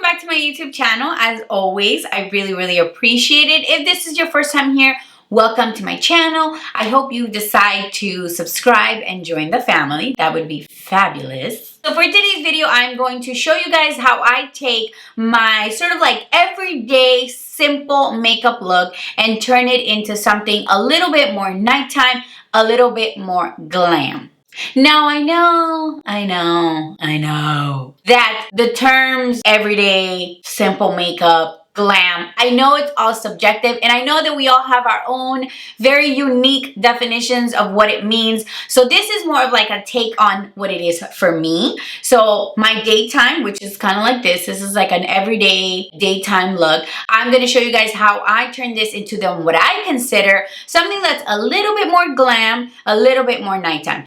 back to my YouTube channel. As always, I really appreciate it. If this is your first time here, welcome to my channel. I hope you decide to subscribe and join the family. That would be fabulous. So for today's video, I'm going to show you guys how I take my sort of like everyday simple makeup look and turn it into something a little bit more nighttime, a little bit more glam. Now I know that the terms everyday, simple makeup, glam, I know it's all subjective, and I know that we all have our own very unique definitions of what it means. So this is more of like a take on what it is for me. So my daytime, which is kind of like this is like an everyday daytime look. I'm going to show you guys how I turn this into what I consider something that's a little bit more glam, a little bit more nighttime,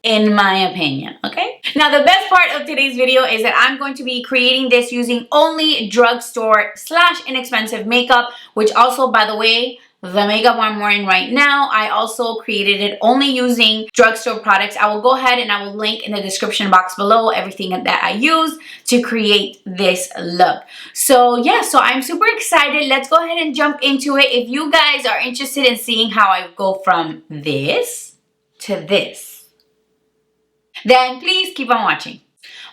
in my opinion, okay? Now, the best part of today's video is that I'm going to be creating this using only drugstore / inexpensive makeup, which also, by the way, the makeup I'm wearing right now, I also created it only using drugstore products. I will go ahead and I will link in the description box below everything that I use to create this look. So yeah, so I'm super excited. Let's go ahead and jump into it. If you guys are interested in seeing how I go from this to this, then please keep on watching.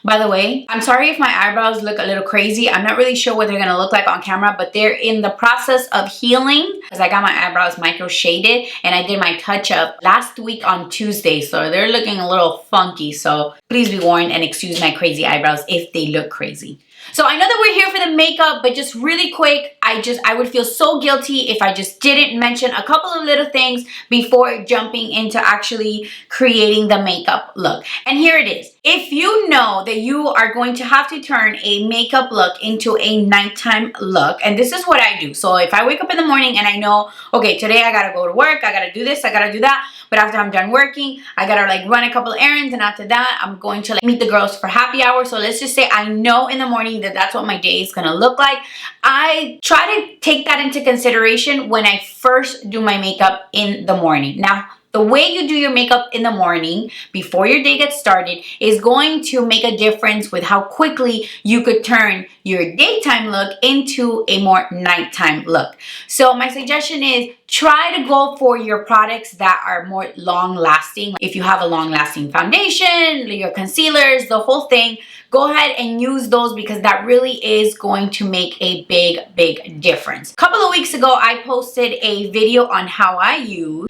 By the way, I'm sorry if my eyebrows look a little crazy. I'm not really sure what they're gonna look like on camera, but they're in the process of healing because I got my eyebrows micro shaded and I did my touch up last week on Tuesday, so they're looking a little funky. So please be warned and excuse my crazy eyebrows if they look crazy. So I know that we're here for the makeup, but just really quick, I would feel so guilty if I just didn't mention a couple of little things before jumping into actually creating the makeup look. And here it is. If you know that you are going to have to turn a makeup look into a nighttime look, and this is what I do. So if I wake up in the morning and I know, okay, today I gotta go to work, I gotta do this, I gotta do that, but after I'm done working, I gotta like run a couple of errands, and after that, I'm going to like meet the girls for happy hour. So let's just say I know in the morning that that's what my day is gonna look like. I try to take that into consideration when I first do my makeup in the morning. Now, the way you do your makeup in the morning before your day gets started is going to make a difference with how quickly you could turn your daytime look into a more nighttime look. So my suggestion is try to go for your products that are more long lasting. If you have a long lasting foundation, your concealers, the whole thing, go ahead and use those because that really is going to make a big difference. A couple of weeks ago, I posted a video on how I use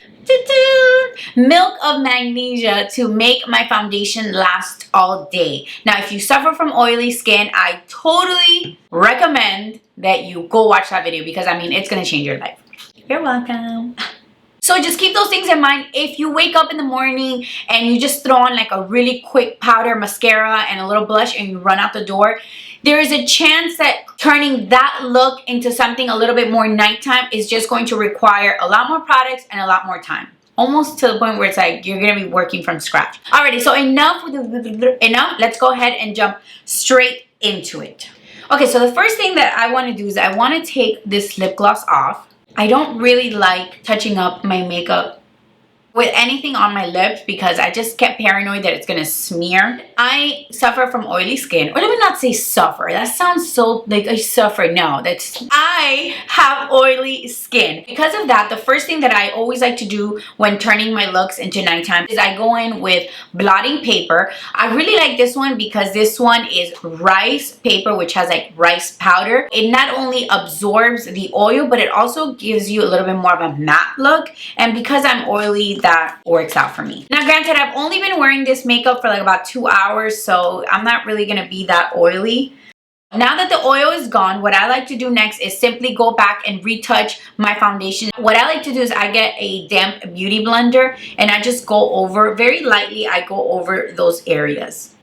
milk of magnesia to make my foundation last all day. Now, if you suffer from oily skin, I totally recommend that you go watch that video because I mean, it's gonna change your life. You're welcome. So just keep those things in mind. If you wake up in the morning and you just throw on like a really quick powder, mascara, and a little blush and you run out the door, there is a chance that turning that look into something a little bit more nighttime is just going to require a lot more products and a lot more time. Almost to the point where it's like you're gonna be working from scratch. Alrighty, so enough. Let's go ahead and jump straight into it. Okay, so the first thing that I want to do is I want to take this lip gloss off. I don't really like touching up my makeup with anything on my lips because I just get paranoid that it's gonna smear. I suffer from oily skin, or let me not say suffer. That sounds so like I suffer. No, I have oily skin. Because of that, the first thing that I always like to do when turning my looks into nighttime is I go in with blotting paper. I really like this one because this one is rice paper, which has like rice powder. It not only absorbs the oil, but it also gives you a little bit more of a matte look. And because I'm oily, that works out for me. Now, granted, I've only been wearing this makeup for like about 2 hours, so I'm not really gonna be that oily. Now that the oil is gone, what I like to do next is simply go back and retouch my foundation. What I like to do is I get a damp beauty blender and I just go over, very lightly, I go over those areas.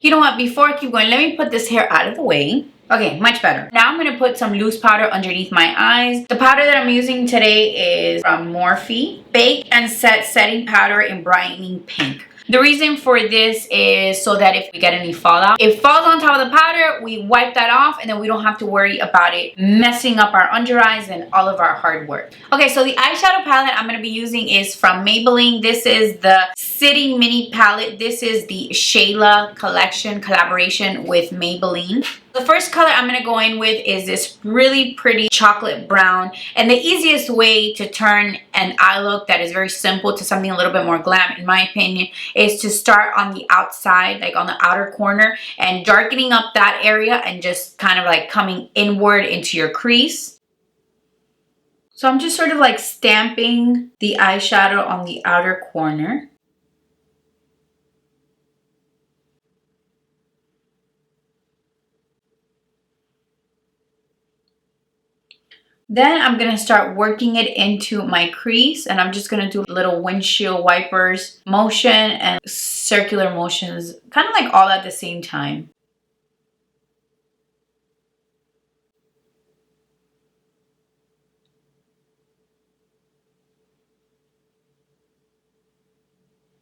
You know what, before I keep going, let me put this hair out of the way. Okay, much better. Now I'm going to put some loose powder underneath my eyes. The powder that I'm using today is from Morphe Bake and Set Setting Powder in Brightening Pink. The reason for this is so that if we get any fallout, it falls on top of the powder, we wipe that off, and then we don't have to worry about it messing up our under eyes and all of our hard work. Okay, so the eyeshadow palette I'm going to be using is from Maybelline. This is the City Mini palette. This is the Shayla collection collaboration with Maybelline. The first color I'm going to go in with is this really pretty chocolate brown. And the easiest way to turn an eye look that is very simple to something a little bit more glam, in my opinion, is to start on the outside, like on the outer corner, and darkening up that area and just kind of like coming inward into your crease. So I'm just sort of like stamping the eyeshadow on the outer corner. Then I'm going to start working it into my crease, and I'm just going to do little windshield wipers motion and circular motions, kind of like all at the same time.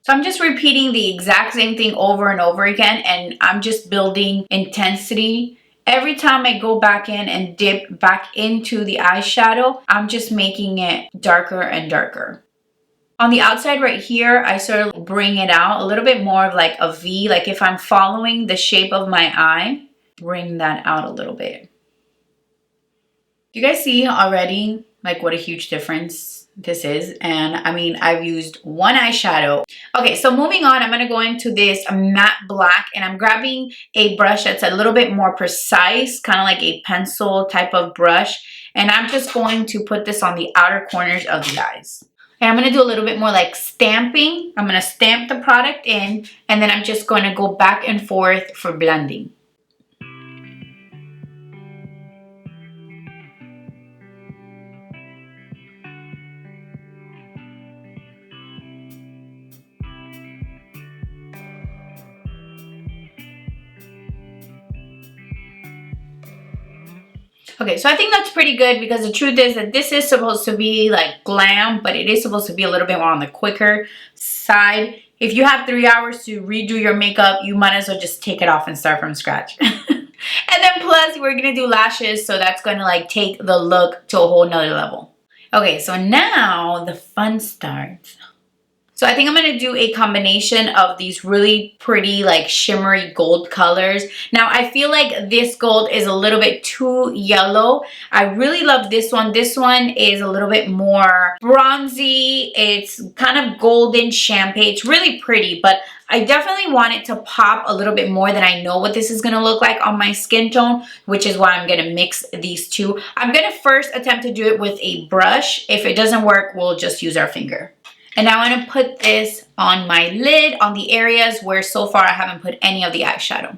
So I'm just repeating the exact same thing over and over again, and I'm just building intensity. Every time I go back in and dip back into the eyeshadow, I'm just making it darker and darker. On the outside right here, I sort of bring it out a little bit more of like a V, like if I'm following the shape of my eye, bring that out a little bit. Do you guys see already like what a huge difference this is? And I mean, I've used one eyeshadow. Okay, so moving on, I'm going to go into this matte black, and I'm grabbing a brush that's a little bit more precise, kind of like a pencil type of brush. And I'm just going to put this on the outer corners of the eyes. And I'm going to do a little bit more like stamping. I'm going to stamp the product in, and then I'm just going to go back and forth for blending. Okay, so I think that's pretty good, because the truth is that this is supposed to be like glam, but it is supposed to be a little bit more on the quicker side. If you have 3 hours to redo your makeup, you might as well just take it off and start from scratch. And then plus, we're going to do lashes, so that's going to like take the look to a whole nother level. Okay, so now the fun starts. So I think I'm going to do a combination of these really pretty like shimmery gold colors. Now I feel like this gold is a little bit too yellow. I really love this one. This one is a little bit more bronzy. It's kind of golden champagne. It's really pretty, but I definitely want it to pop a little bit more than I know what this is going to look like on my skin tone, which is why I'm going to mix these two. I'm going to first attempt to do it with a brush. If it doesn't work, we'll just use our finger. And now I'm going to put this on my lid, on the areas where so far I haven't put any of the eyeshadow.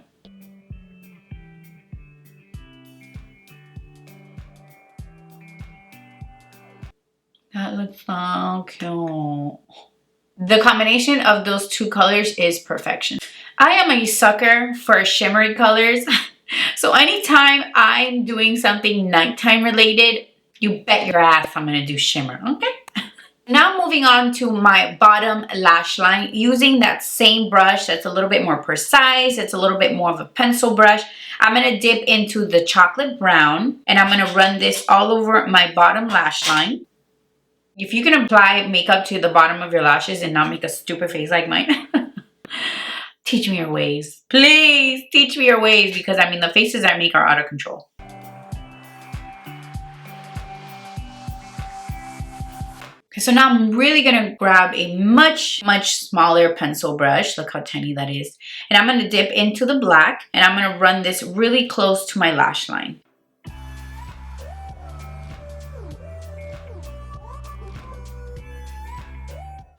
That looks so cute. The combination of those two colors is perfection. I am a sucker for shimmery colors. So anytime I'm doing something nighttime related, you bet your ass I'm going to do shimmer, okay? Now moving on to my bottom lash line, using that same brush that's a little bit more precise. It's a little bit more of a pencil brush. I'm going to dip into the chocolate brown, and I'm going to run this all over my bottom lash line. If you can apply makeup to the bottom of your lashes and not make a stupid face like mine, teach me your ways. Please teach me your ways, because I mean the faces I make are out of control. Okay, so now I'm really going to grab a much smaller pencil brush. Look how tiny that is. And I'm going to dip into the black, and I'm going to run this really close to my lash line.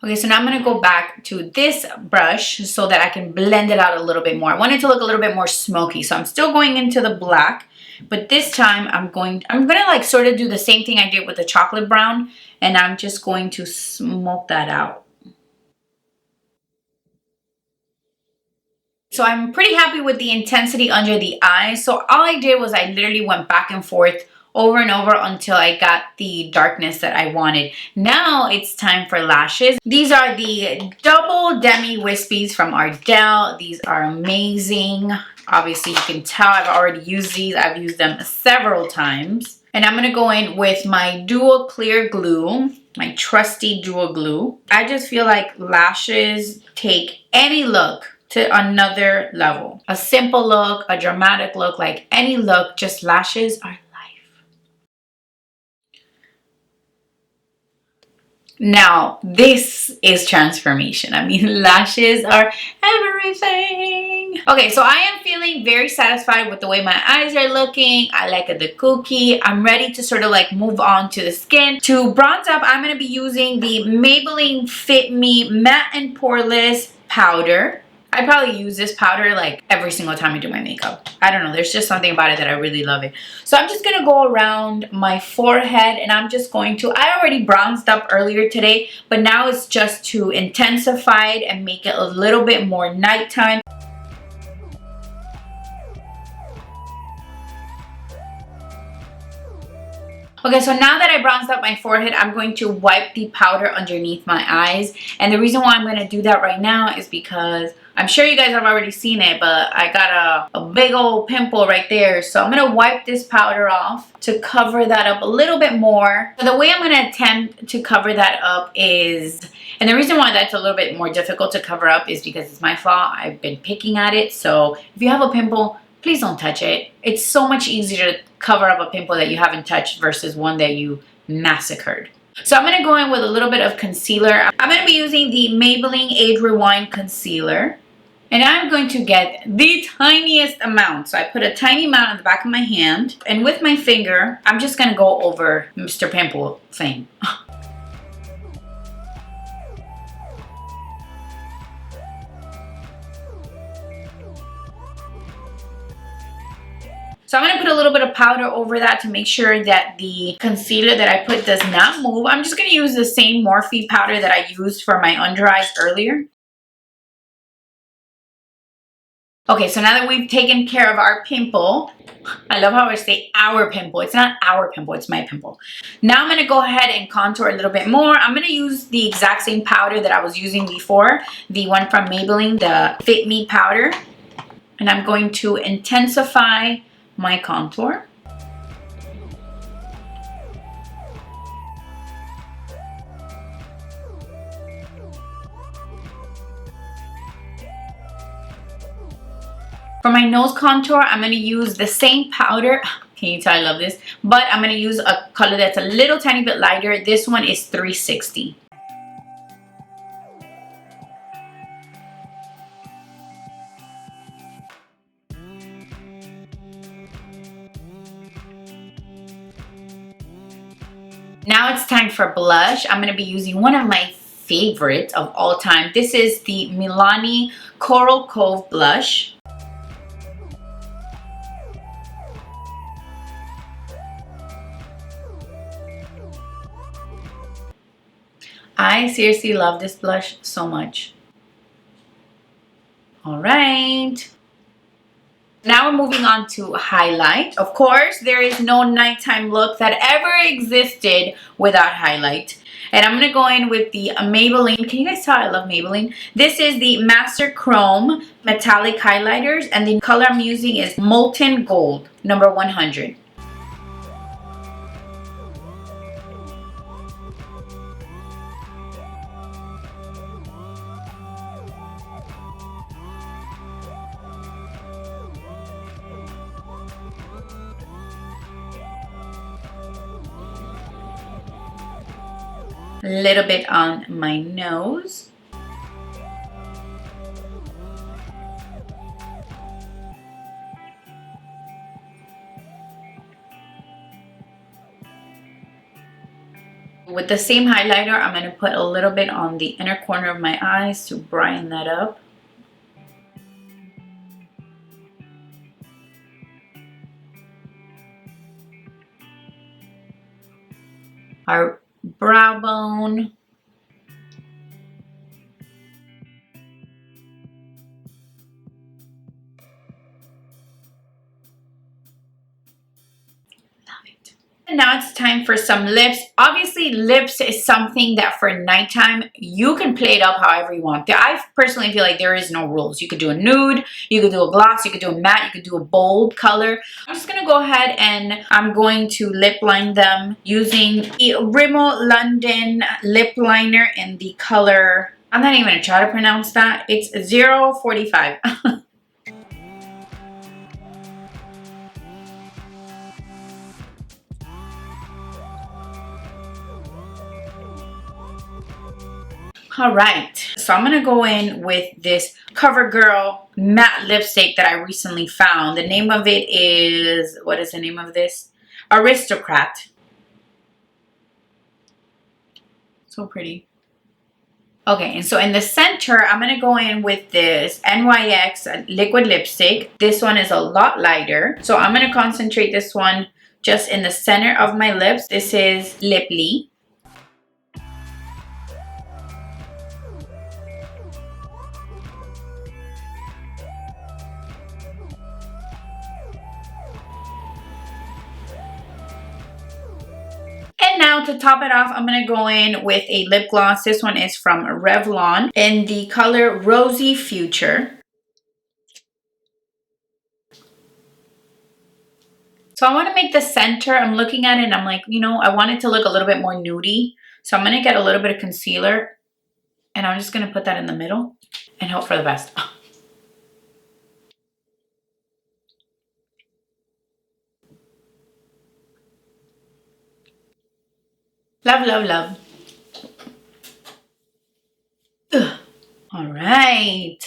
Okay, so now I'm going to go back to this brush so that I can blend it out a little bit more. I want it to look a little bit more smoky, so I'm still going into the black, but this time I'm going to like sort of do the same thing I did with the chocolate brown, and I'm just going to smoke that out. So I'm pretty happy with the intensity under the eyes. So all I did was I literally went back and forth over and over until I got the darkness that I wanted. Now it's time for lashes. These are the double demi wispies from Ardell. These are amazing. Obviously you can tell I've already used these. I've used them several times. And I'm gonna go in with my dual clear glue, my trusty dual glue. I just feel like lashes take any look to another level. A simple look, a dramatic look, like any look, just lashes are life. Now, this is transformation. I mean, lashes are everything. Okay, so I am feeling very satisfied with the way my eyes are looking. I like the cookie. I'm ready to sort of like move on to the skin. To bronze up, I'm going to be using the Maybelline Fit Me Matte and Poreless powder. I probably use this powder like every single time I do my makeup. I don't know, there's just something about it that I really love it. So I'm just gonna go around my forehead and I'm just going to, I already bronzed up earlier today, but now it's just to intensify it and make it a little bit more nighttime. Okay, so now that I bronzed up my forehead, I'm going to wipe the powder underneath my eyes. And the reason why I'm going to do that right now is because I'm sure you guys have already seen it, but I got a big old pimple right there. So I'm going to wipe this powder off to cover that up a little bit more. So the way I'm going to attempt to cover that up is, and the reason why that's a little bit more difficult to cover up is because it's my fault. I've been picking at it. So if you have a pimple, please don't touch it. It's so much easier to cover up a pimple that you haven't touched versus one that you massacred. So I'm going to go in with a little bit of concealer. I'm going to be using the Maybelline Age Rewind Concealer. And I'm going to get the tiniest amount. So I put a tiny amount on the back of my hand. And with my finger, I'm just going to go over Mr. Pimple thing. So I'm going to put a little bit of powder over that to make sure that the concealer that I put does not move. I'm just going to use the same Morphe powder that I used for my under eyes earlier. Okay, so now that we've taken care of our pimple, I love how I say our pimple. It's not our pimple, it's my pimple. Now I'm going to go ahead and contour a little bit more. I'm going to use the exact same powder that I was using before, the one from Maybelline, the Fit Me powder. And I'm going to intensify my contour. For my nose contour, I'm going to use the same powder. Can you tell I love this? But I'm going to use a color that's a little tiny bit lighter. This one is 360. Now it's time for blush. I'm going to be using one of my favorites of all time. This is the Milani Coral Cove blush. I seriously love this blush so much. All right. Now we're moving on to highlight. Of course, there is no nighttime look that ever existed without highlight. And I'm going to go in with the Maybelline. Can you guys tell I love Maybelline? This is the Master Chrome Metallic Highlighters. And the color I'm using is Molten Gold, number 100. A little bit on my nose. With the same highlighter, I'm going to put a little bit on the inner corner of my eyes to brighten that up. Our brow bone. Love it. Now it's time for some lips. Obviously, lips is something that for nighttime, you can play it up however you want. I personally feel like there is no rules. You could do a nude, you could do a gloss, you could do a matte, you could do a bold color. I'm just going to go ahead and I'm going to lip line them using the Rimmel London lip liner in the color, I'm not even going to try to pronounce that. It's 045. All right, so I'm gonna go in with this Covergirl matte lipstick that I recently found. The name of it is, what is the name of this? Aristocrat. So pretty. Okay, and so in the center, I'm gonna go in with this NYX liquid lipstick. This one is a lot lighter. So I'm gonna concentrate this one just in the center of my lips. This is Liply. And now to top it off, I'm going to go in with a lip gloss. This one is from Revlon in the color Rosy Future. So I want to make the center, I'm looking at it and I'm like, you know, I want it to look a little bit more nudie. So I'm going to get a little bit of concealer and I'm just going to put that in the middle and hope for the best. Love, love, love. Ugh. All right.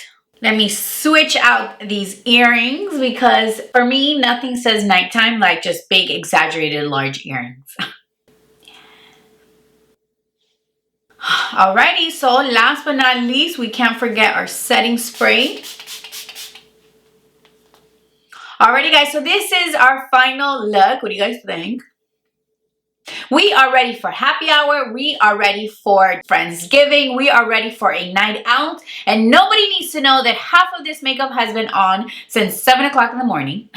Let me switch out these earrings because for me, nothing says nighttime like just big, exaggerated, large earrings. Alrighty, so last but not least, we can't forget our setting spray. Alrighty guys, so this is our final look. What do you guys think? We are ready for happy hour. We are ready for Friendsgiving. We are ready for a night out. And nobody needs to know that half of this makeup has been on since 7 o'clock in the morning.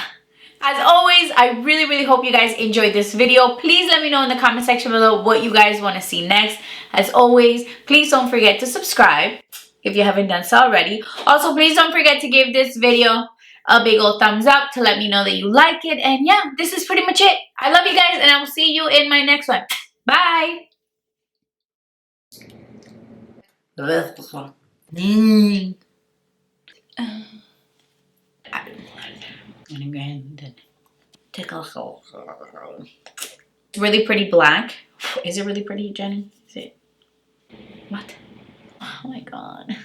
As always, I really hope you guys enjoyed this video. Please let me know in the comment section below what you guys want to see next. As always, please don't forget to subscribe if you haven't done so already. Also, please don't forget to give this video a big old thumbs up to let me know that you like it. And yeah, this is pretty much it. I love you guys and I will see you in my next one. Bye! Really pretty black. Is it really pretty, Jenny? Is it? What? Oh my god.